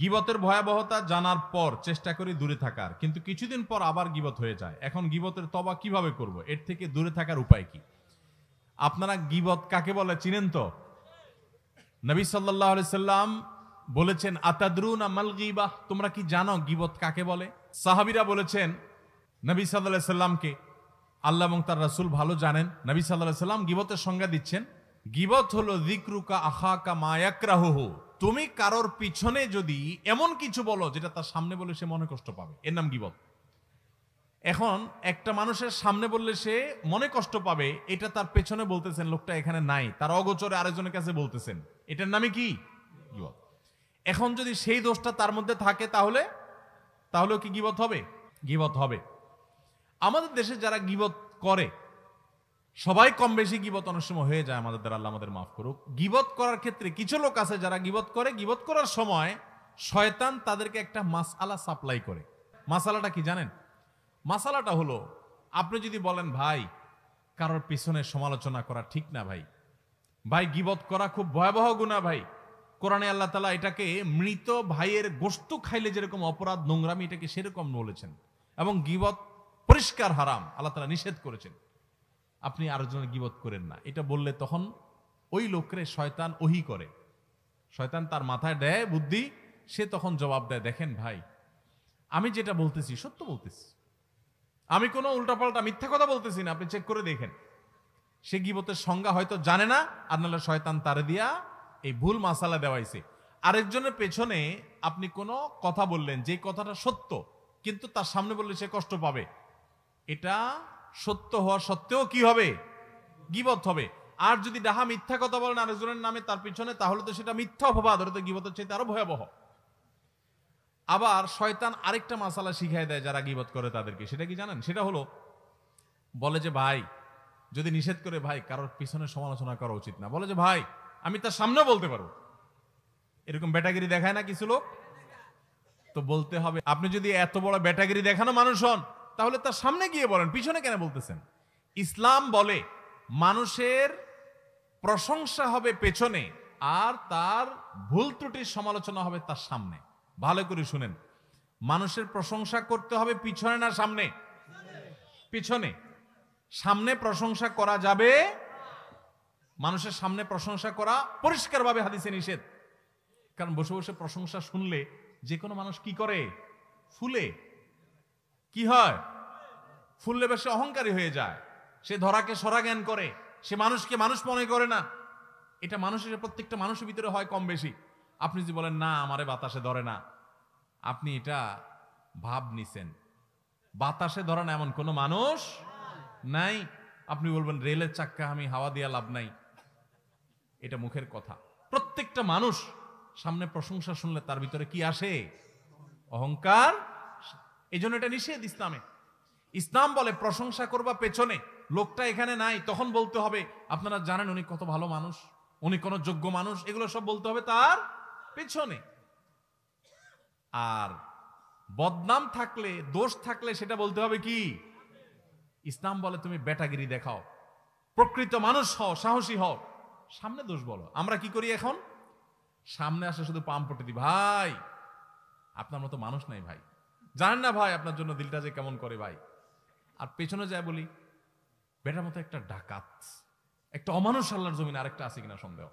গীবতের ভয়াবহতা জানার পর চেষ্টা করি দূরে থাকার, কিন্তু কিছুদিন পর আবার গীবত হয়ে যায়। এখন গীবতের তওবা কিভাবে করব? এর থেকে দূরে থাকার উপায় কি? আপনারা গীবত কাকে বলে চিনেন তো? নবী সাল্লাল্লাহু আলাইহি সাল্লাম বলেছেন, আতাদরুনা মাল গীবাহ, তোমরা কি জানো গীবত কাকে বলে? সাহাবীরা বলেছেন নবী সাল্লাল্লাহু আলাইহি সাল্লামকে, আল্লাহ এবং তার রাসূল ভালো জানেন। নবী সাল্লাল্লাহু আলাইহি সাল্লাম গীবতের সংজ্ঞা দিচ্ছেন, গীবত হলো যিকরুকা আখাকা মা ইয়াকরাহুহু, তুমি কারোর পিছনে যদি এমন কিছু বলো যেটা তার সামনে বলে সে মনে কষ্ট পাবে, এর নাম গীবত। এখন একটা মানুষের সামনে বললে সে মনে কষ্ট পাবে, এটা তার পেছনে বলতেছেন, লোকটা এখানে নাই, তার অগোচরে আরেকজনের কাছে বলতেছেন, এটার নামে কি গীবত। এখন যদি সেই দোষটা তার মধ্যে থাকে তাহলেও কি গীবত হবে? গীবত হবে। আমাদের দেশে যারা গীবত করে, সবাই কম বেশি গীবত অনেক সময় হয়ে যায় আমাদের দ্বারা, আল্লাহ আমাদের মাফ করুক। গীবত করার ক্ষেত্রে কিছু লোক আছে যারা গীবত করে, গীবত করার সময় শয়তান তাদেরকে একটা মাসআলা সাপ্লাই করে। মাসআলাটা কি জানেন? মাসআলাটা হলো, আপনি যদি বলেন ভাই কারোর পিছনে সমালোচনা করা ঠিক না ভাই গীবত করা খুব ভয়াবহ গুনাহ ভাই, কোরআনে আল্লাহ তাআলা এটাকে মৃত ভাইয়ের গোশত খাইলে যেরকম অপরাধ, নোংরামি, এটাকে সেরকম বলেছেন, এবং গীবত পরিষ্কার হারাম, আল্লাহ তাআলা নিষেধ করেছেন। আপনি আরেকজনের গীবত করেন না, এটা বললে তখন ওই লোকরে শয়তান ওহী করে, শয়তান তার মাথায় দেয় বুদ্ধি, সে তখন জবাব দেয়, দেখেন ভাই আমি যেটা বলতেছি সত্য বলতেছি, আমি কোনো উল্টাপাল্টা মিথ্যা কথা বলতেছি না, আপনি চেক করে দেখেন। সে গীবতের সংজ্ঞা হয়তো জানে না, আর নাহলে শয়তান তারে দিয়া এই ভুল মাসালা দেওয়াইছে। আরেকজনের পেছনে আপনি কোনো কথা বললেন, যে কথাটা সত্য, কিন্তু তার সামনে বললে সে কষ্ট পাবে, এটা সত্য হওয়া সত্ত্বেও কি হবে? গীবত হবে। আর যদি ডাহা মিথ্যা কথা বলেন আরেকজনের নামে তার পিছনে, তাহলে তো সেটা মিথ্যা অপবাদ, ওটা তো গীবতের চাইতে আরো ভয়াবহ। আবার শয়তান আরেকটা মাসালা শিখায় দেয় যারা গীবত করে তাদেরকে, সেটা কি জানেন? সেটা হলো, বলে যে ভাই যদি নিষেধ করে ভাই কারোর পিছনে সমালোচনা করা উচিত না, বলে যে ভাই আমি তার সামনেও বলতে পারবো, এরকম বেটাগিরি দেখায় না কিছু লোক? তো বলতে হবে, আপনি যদি এত বড় বেটাগিরি দেখানো মানুষ হন, তাহলে তার সামনে গিয়ে বলেন, পিছনে কেন বলতেছেন? ইসলাম বলে মানুষের প্রশংসা হবে পেছনে, আর তার ভুল ত্রুটির সমালোচনা হবে তার সামনে। ভালো করে শুনেন, মানুষের প্রশংসা করতে হবে পিছনে না সামনে? পিছনে। সামনে প্রশংসা করা যাবে, মানুষের সামনে প্রশংসা করা পরিষ্কারভাবে হাদিসে নিষেধ। কারণ বসে বসে প্রশংসা শুনলে যে কোনো মানুষ কি করে? ফুলে। কি হয়? ফুললে বেশি অহংকারী হয়ে যায়, সে ধরাকে সরা জ্ঞান করে, সে মানুষকে মানুষ মনে করে না। এটা মানুষের, প্রত্যেকটা মানুষের ভিতরে হয় কম বেশি। আপনি যদি বলেন না আমারে বাতাসে ধরে না, আপনি এটা ভাব নিছেন। বাতাসে ধরে না এমন কোন মানুষ নাই। আপনি বলবেন রেলের চাক্কা আমি হাওয়া দিয়া লাভ নাই, এটা মুখের কথা। প্রত্যেকটা মানুষ সামনে প্রশংসা শুনলে তার ভিতরে কি আসে? অহংকার। এই জন্য এটা নিষেধ ইসলামে। ইসলাম বলে প্রশংসা করবা পেছনে, লোকটা এখানে নাই, তখন বলতে হবে আপনারা জানেন উনি কত ভালো মানুষ, উনি কোন যোগ্য মানুষ, এগুলো সব বলতে হবে তার পেছনে। আর বদনাম থাকলে, দোষ থাকলে সেটা বলতে হবে কি? ইসলাম বলে তুমি বেটাগিরি দেখাও, প্রকৃত মানুষ হও, সাহসী হও, সামনে দোষ বলো। আমরা কি করি এখন? সামনে আসে শুধু পাম পটে দি, ভাই আপনার মতো মানুষ নাই ভাই, জানেন না ভাই আপনার জন্য দিলটা যে কেমন করে ভাই। আর পেছনে যায় বলি বেটার মতো একটা ডাকাত, একটা অমানুষ আল্লাহর জমিনে আরেকটা আছে কিনা সন্দেহ।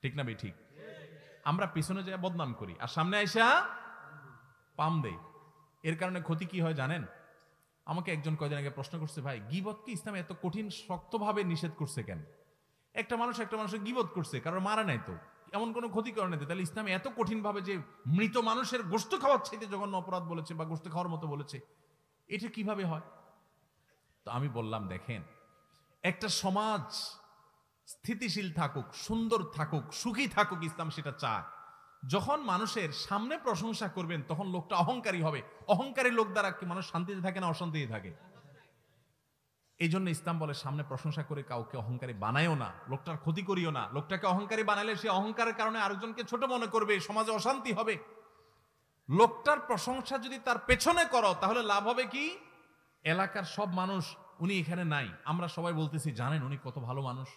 ঠিক না ভাই? ঠিক। আমরা পিছনে যায় বদনাম করি, আর সামনে আইসা পাম দেই। এর কারণে ক্ষতি কি হয় জানেন? আমাকে একজন কয়দিন আগে প্রশ্ন করছে, ভাই গীবত কি ইসলামে এত কঠিন শক্তভাবে নিষেধ করছে কেন? একটা মানুষের গীবত করছে, কারণ মারা নাই তো, এমন কোনো ক্ষতি করে নাই, তাহলে ইসলামে এত কঠিন ভাবে যে মৃত মানুষের গোশত খাওয়ার চাইতে জঘন্য অপরাধ বলেছে বা গোশত খাওয়ার মতো বলেছে, এটা কিভাবে হয়? তো আমি বললাম দেখেন, একটা সমাজ স্থিতিশীল থাকুক, সুন্দর থাকুক, সুখী থাকুক, ইসলাম সেটা চায়। যখন মানুষের সামনে প্রশংসা করবেন তখন লোকটা অহংকারী হবে। অহংকারী লোক দ্বারা কি মানুষ শান্তিতে থাকে না অশান্তিতে থাকে? এই জন্য ইসলাম বলে সামনে প্রশংসা করে কাউকে অহংকারী বানায়ও না, লোকটার ক্ষতি করিও না। লোকটাকে অহংকারী বানালে সে অহংকারের কারণে আরেকজনকে ছোট মনে করবে, সমাজে অশান্তি হবে। লোকটার প্রশংসা যদি তার পেছনে করো তাহলে লাভ হবে কি? এলাকার সব মানুষ, উনি এখানে নাই, আমরা সবাই বলতেছি জানেন উনি কত ভালো মানুষ,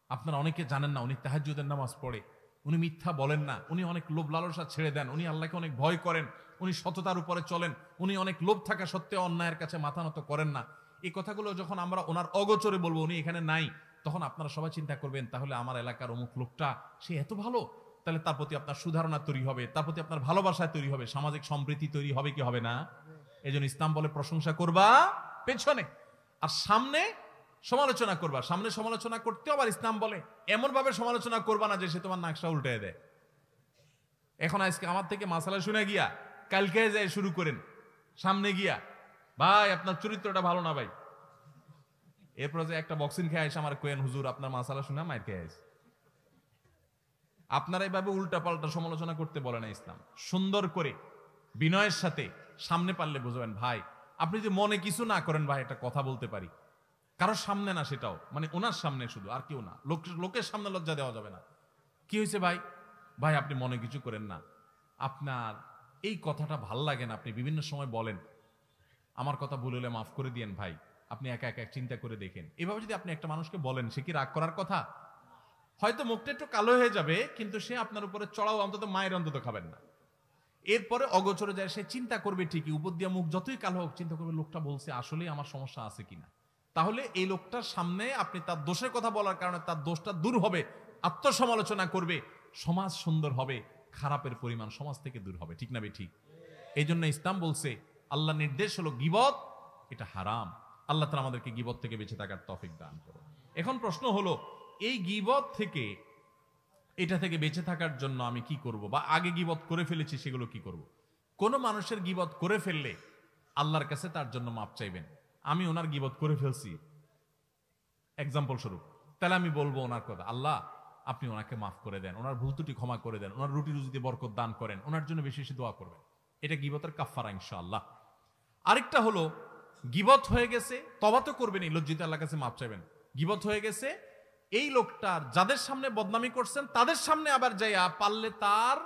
আপনারা অনেকে জানেন না উনি তাহাজ্জুদের নামাজ পড়ে, উনি মিথ্যা বলেন না, উনি অনেক লোভ লালসা ছেড়ে দেন, উনি আল্লাহকে অনেক ভয় করেন, উনি সততার উপরে চলেন, উনি অনেক লোভ থাকা সত্ত্বেও অন্যায়ের কাছে মাথা নত করেন না। এই কথাগুলো যখন আমরা ওনার অগোচরে বলবো, উনি এখানে নাই, তখন আপনারা সবাই চিন্তা করবেন তাহলে আমার এলাকার অমুক লোকটা সে এত ভালো, তাহলে তার প্রতি আপনার সুধারণা তৈরি হবে, তার প্রতি আপনার ভালোবাসা তৈরি হবে, সামাজিক সম্প্রীতি তৈরি হবে কি হবে না? এই জন্য ইসলাম বলে প্রশংসা করবা পেছনে, আর সামনে সমালোচনা করবা। সামনে সমালোচনা করতে আবার ইসলাম বলে এমন ভাবে সমালোচনা করবা না যে সে তোমার নাকশা উল্টে দেয়। এখন আজকে আমার থেকে মাসালা শুনে গিয়া কালকে যায় শুরু করেন, সামনে গিয়া ভাই আপনার চরিত্রটা ভালো না ভাই, এরপর যে একটা বক্সিং খেয়ে আসে আমার কোয়েন হুজুর আপনার মাসালা শুনে মায়ের খেয়ে আসে। আপনারা এইভাবে উল্টা পাল্টা সমালোচনা করতে বলে না ইসলাম। সুন্দর করে বিনয়ের সাথে সামনে পারলে বুঝবেন ভাই আপনি যে মনে কিছু না করেন ভাই একটা কথা বলতে পারি, কারোর সামনে না, সেটাও মানে ওনার সামনে শুধু, আর কেউ না, লোকের সামনে লজ্জা দেওয়া যাবে না। কি হয়েছে ভাই? ভাই আপনি মনে কিছু করেন না, আপনার এই কথাটা ভাল লাগে না, আপনি বিভিন্ন সময় বলেন, আমার কথা ভুল হলে মাফ করে দিয়েন ভাই, আপনি একা একা চিন্তা করে দেখেন। এভাবে যদি আপনি একটা মানুষকে বলেন, সে কি রাগ করার কথা? হয়তো মুখটা একটু কালো হয়ে যাবে, কিন্তু সে আপনার উপরে চড়াও অন্তত মায়ের অন্তত খাবেন না। এরপরে অগোচরে যায় সে চিন্তা করবে ঠিকই, উপর দিয়া মুখ যতই কালো হোক চিন্তা করবে লোকটা বলছে আসলেই আমার সমস্যা আছে কিনা। তাহলে এই লোকটার সামনে আপনি তার দোষের কথা বলার কারণে তার দোষটা দূর হবে, আত্মসমালোচনা করবে, সমাজ সুন্দর হবে, খারাপের পরিমাণ সমাজ থেকে দূর হবে। ঠিক না বে ঠিক? এই জন্য ইসলাম বলছে, আল্লাহ নির্দেশ হলো গীবত এটা হারাম। আল্লাহ তাআলা আমাদেরকে গীবত থেকে বেঁচে থাকার তৌফিক দান করুন। এখন প্রশ্ন হলো এই গীবত থেকে, এটা থেকে বেঁচে থাকার জন্য আমি কি করব, বা আগে গীবত করে ফেলেছি সেগুলো কি করব? কোন মানুষের গীবত করে ফেললে আল্লাহর কাছে তার জন্য মাপ চাইবেন। আমি ওনার গীবত করে ফেলছি এক্সাম্পল স্বরূপ, তাহলে আমি বলবো ওনার কথা, আল্লাহ আপনি ওনাকে মাফ করে দেন, ওনার ভুল ত্রুটি ক্ষমা করে দেন, ওনার রুটি রুজিতে বরকত দান করেন, ওনার জন্য বেশি বেশি দোয়া করবেন। এটা গীবতের কাফফারা ইনশাআল্লাহ। আরেকটা হলো গীবত হয়ে গেছে, তওবা তো করবেন, লজ্জিত আল্লাহর কাছে মাপ চাইবেন। গীবত হয়ে গেছে, এই লোকটার যাদের সামনে বদনামি করছেন তাদের সামনে আবার যাইয়া পারলে তার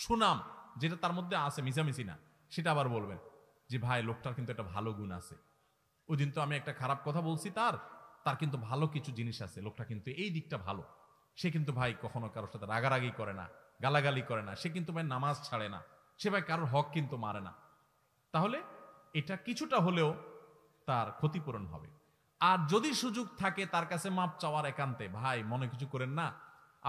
সুনাম যেটা তার মধ্যে আছে, মিছামিছি না, সেটা আবার বলবেন যে ভাই লোকটার কিন্তু একটা ভালো গুণ আছে, ওই দিন তো আমি একটা খারাপ কথা বলছি তার তার কিন্তু ভালো কিছু জিনিস আছে, লোকটা কিন্তু এই দিকটা ভালো, সে কিন্তু ভাই কখনো কারোর সাথে রাগারাগি করে না, গালাগালি করে না, সে কিন্তু ভাই নামাজ ছাড়ে না, সে ভাই কারোর হক কিন্তু মারে না। তাহলে এটা কিছুটা হলেও তার ক্ষতিপূরণ হবে। আর যদি সুযোগ থাকে তার কাছে মাপ চাওয়ার, একান্তে ভাই মনে কিছু করেন না,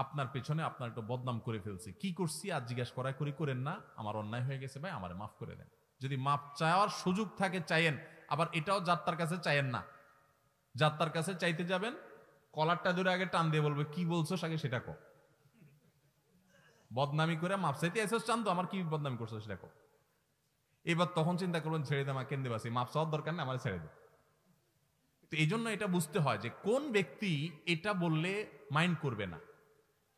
আপনার পেছনে আপনার একটু বদনাম করে ফেলছি, কি করছি আর জিজ্ঞাসা করি করেন না, আমার অন্যায় হয়ে গেছে ভাই আমারে মাফ করে দেন। যদি মাপ চাওয়ার সুযোগ থাকে চাইয়েন। আবার এটাও যাত্রার কাছে চাইয়েন না, যাত্রার কাছে চাইতে যাবেন কলারটা ধরে আগে টান দিয়ে বলবে কি বলছো আগে সেটা কো, বদনামি করে মাপ চাইতে এসেছ চান তো আমার কি বদনামি করছো সেটা কো। এবার তখন চিন্তা করবেন ছেড়ে দে, আমার কেন্দ্রে বাসি, মাপ চাওয়ার দরকার নেই, আমার ছেড়ে দে। তো এই জন্য এটা বুঝতে হয় যে কোন ব্যক্তি এটা বললে মাইন্ড করবে না,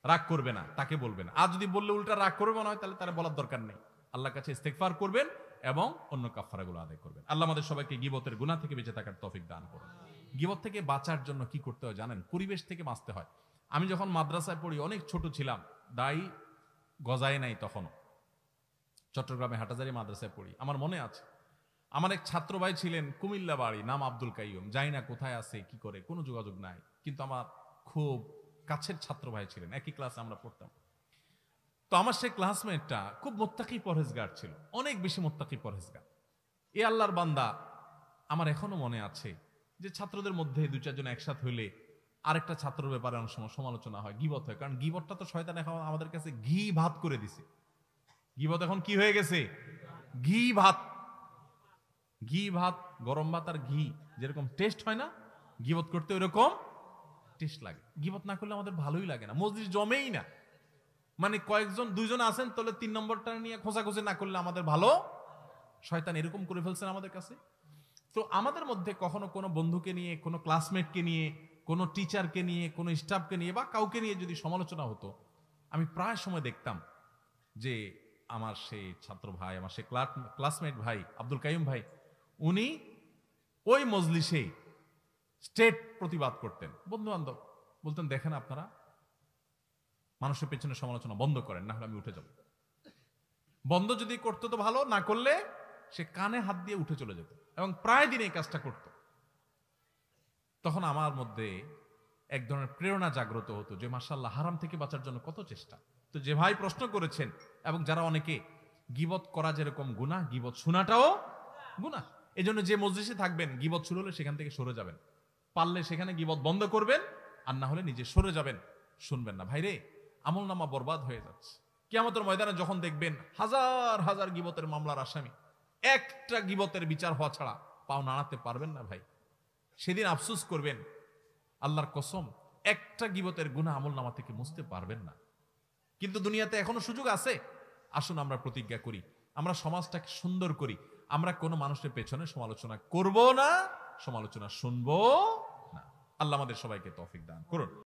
রাগ করবে না, তাকে বলবে না। আর যদি বললে উল্টা রাগ করবে মনে হয়, তাহলে তারা বলার দরকার নেই, আল্লাহর কাছে ইস্তেগফার করবেন এবং অন্য কাফারাগুলো আদায় করবেন। আল্লাহ আমাদের সবাইকে গীবতের গুনাহ থেকে বেঁচে থাকার তৌফিক দান করুন। গীবত থেকে বাঁচার জন্য কি করতে হয় জানেন? পরিবেশ থেকে বাঁচতে হয়। আমি যখন মাদ্রাসায় পড়ি, অনেক ছোট ছিলাম, দাড়ি গজায় নাই তখনও, চট্টগ্রামে হাটাজারি মাদ্রাসায় পড়ি। আমার মনে আছে আমার এক ছাত্র ভাই ছিলেন, কুমিল্লা বাড়ি, নাম আব্দুল কাইয়ুম, জানি না কোথায় আছে কি করে, কোনো যোগাযোগ নাই, কিন্তু আমার খুব কাছের ছাত্র ভাই ছিলেন, একই ক্লাসে আমরা পড়তাম। তো আমার সেই ক্লাসমেটটা খুব মোত্তাকি পরহেজগার ছিল, অনেক বেশি মোত্তাকি পরহেজগার। এ আল্লাহর বান্দা, আমার এখনো মনে আছে যে ছাত্রদের মধ্যে দু চারজন একসাথ হইলে আরেকটা ছাত্রের ব্যাপারে অনেক সময় সমালোচনা হয়, গীবত হয়। কারণ গীবতটা তো শয়তান এখন আমাদের কাছে ঘি ভাত করে দিছে। গীবত এখন কি হয়ে গেছে? ঘি ভাত। ঘি ভাত, গরম ভাত আর ঘি যেরকম টেস্ট হয় না, গীবত করতে ওইরকম টেস্ট লাগে। গীবত না করলে আমাদের ভালোই লাগে না, মজলিস জমেই না। মানে কয়েকজন দুইজন আছেন, তাহলে 3 নম্বরটা নিয়ে খোঁজাখুঁজি না করলে আমাদের ভালো। শয়তান এরকম করে ফেলছেন আমাদের কাছে। তো আমাদের মধ্যে কখনো কোনো বন্ধুকে নিয়ে, কোনো ক্লাসমেটকে নিয়ে, কোনো টিচারকে নিয়ে, কোনো স্টাফকে নিয়ে বা কাউকে নিয়ে যদি সমালোচনা হতো, আমি প্রায় সময় দেখতাম যে আমার সেই ছাত্র ভাই, আমার সেই ক্লাসমেট ভাই আব্দুল কাইয়ুম ভাই, উনি ওই মজলিসে স্টেট প্রতিবাদ করতেন। বন্ধু বান্ধব বলতেন দেখেন আপনারা মানুষের পেছনে সমালোচনা বন্ধ করেন, না হলে আমি উঠে যাব। বন্ধ যদি করতো তো ভালো, না করলে সে কানে হাত দিয়ে উঠে চলে যেত এবং প্রায় দিন এই কাজটা করত। তখন আমার মধ্যে এক ধরনের প্রেরণা জাগ্রত হতো যে মাশাআল্লাহ হারাম থেকে বাঁচার জন্য কত চেষ্টা। তো যে ভাই প্রশ্ন করেছেন এবং যারা অনেকে, গীবত করা যেরকম গুনাহ, গীবত শোনাটাও গুনাহ। এজন্য যে মজলিসে থাকবেন গীবত শুরু হলে সেখান থেকে সরে যাবেন, পারলে সেখানে গীবত বন্ধ করবেন, আর না হলে নিজে সরে যাবেন, শুনবেন না। ভাইরে, আমল নামা বরবাদ হয়ে যাচ্ছে। কিয়ামতের ময়দানে যখন দেখবেন হাজার হাজার গীবতের মামলার আসামি, একটা গীবতের বিচার হওয়া ছাড়া পাও নাড়াতে পারবেন না ভাই। সেদিন আফসোস করবেন, আল্লাহর কসম, একটা গীবতের গুনাহ আমল নামা থেকে মুছতে পারবেন না। কিন্তু দুনিয়াতে এখনো সুযোগ আছে। আসুন আমরা প্রতিজ্ঞা করি, আমরা সমাজটাকে সুন্দর করি। আমরা কোনো মানুষের পেছনে সমালোচনা করব না, সমালোচনা শুনবো না। আল্লাহ আমাদের সবাইকে তৌফিক দান করুন।